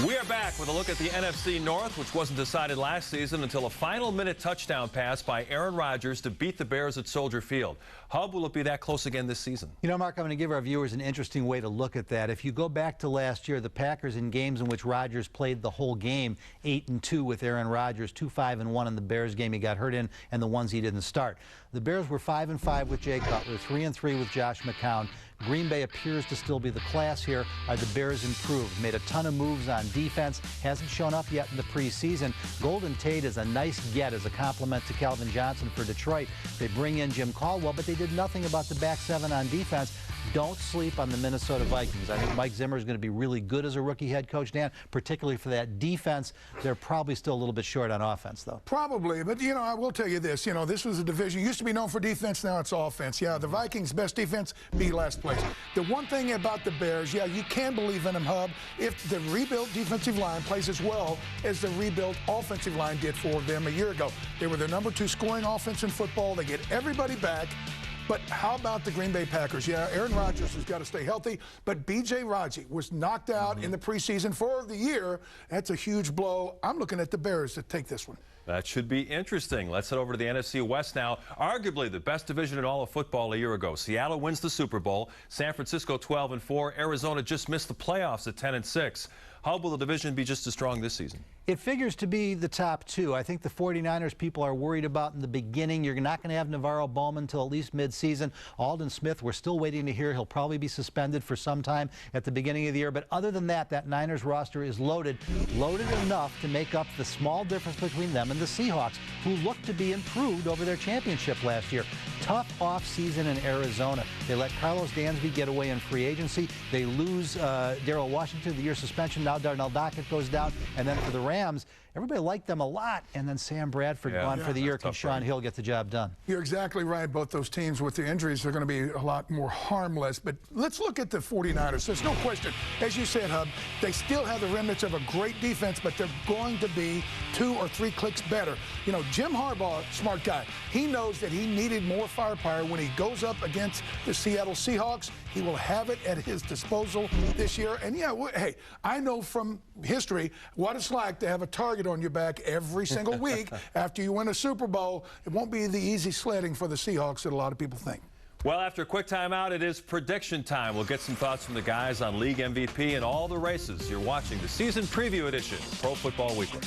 We are back with a look at the NFC North, which wasn't decided last season until a final-minute touchdown pass by Aaron Rodgers to beat the Bears at Soldier Field. Hub, will it be that close again this season? You know, Mark, I'm going to give our viewers an interesting way to look at that. If you go back to last year, the Packers in games in which Rodgers played the whole game, 8-2 with Aaron Rodgers, 2-5-1 in the Bears game he got hurt in, and the ones he didn't start. The Bears were 5-5 with Jay Cutler, 3-3 with Josh McCown. Green Bay appears to still be the class here. Are the Bears improved? Made a ton of moves on defense. Hasn't shown up yet in the preseason. Golden Tate is a nice get as a compliment to Calvin Johnson for Detroit. They bring in Jim Caldwell, but they did nothing about the back seven on defense. Don't sleep on the Minnesota Vikings. I think Mike Zimmer is going to be really good as a rookie head coach, Dan, particularly for that defense. They're probably still a little bit short on offense, though. Probably, but, you know, I will tell you this. You know, this was a division. Used to be known for defense, now it's offense. Yeah, the Vikings' best defense, be last place. The one thing about the Bears, yeah, you can believe in them, Hub, if the rebuilt defensive line plays as well as the rebuilt offensive line did for them a year ago. They were the #2 scoring offense in football. They get everybody back. But how about the Green Bay Packers? Yeah, Aaron Rodgers has got to stay healthy, but B.J. Raji was knocked out in the preseason for the year. That's a huge blow. I'm looking at the Bears to take this one. That should be interesting. Let's head over to the NFC West now. Arguably the best division in all of football a year ago. Seattle wins the Super Bowl. San Francisco 12-4. Arizona just missed the playoffs at 10-6. How will the division be just as strong this season? It figures to be the top two. I think the 49ers people are worried about in the beginning. You're not going to have Navarro Bowman until at least midseason. Aldon Smith, we're still waiting to hear. He'll probably be suspended for some time at the beginning of the year. But other than that, that Niners roster is loaded enough to make up the small difference between them and the Seahawks, who looked to be improved over their championship last year. Tough offseason in Arizona. They let Carlos Dansby get away in free agency. They lose Darrell Washington, the year suspension. Now Darnell Dockett goes down. And then for the Rams, everybody liked them a lot. And then Sam Bradford gone for the year. Can Sean Hill get the job done? You're exactly right. Both those teams with the injuries are going to be a lot more harmless. But let's look at the 49ers. There's no question. As you said, Hub, they still have the remnants of a great defense, but they're going to be 2 or 3 clicks better. You know, Jim Harbaugh, smart guy, he knows that he needed more firepower when he goes up against the Seattle Seahawks. He will have it at his disposal this year. And, yeah, hey, I know from history what it's like to have a target on your back every single week after you win a Super Bowl. It won't be the easy sledding for the Seahawks that a lot of people think. Well, after a quick timeout, it is prediction time. We'll get some thoughts from the guys on league MVP and all the races. You're watching the season preview edition of Pro Football Weekly.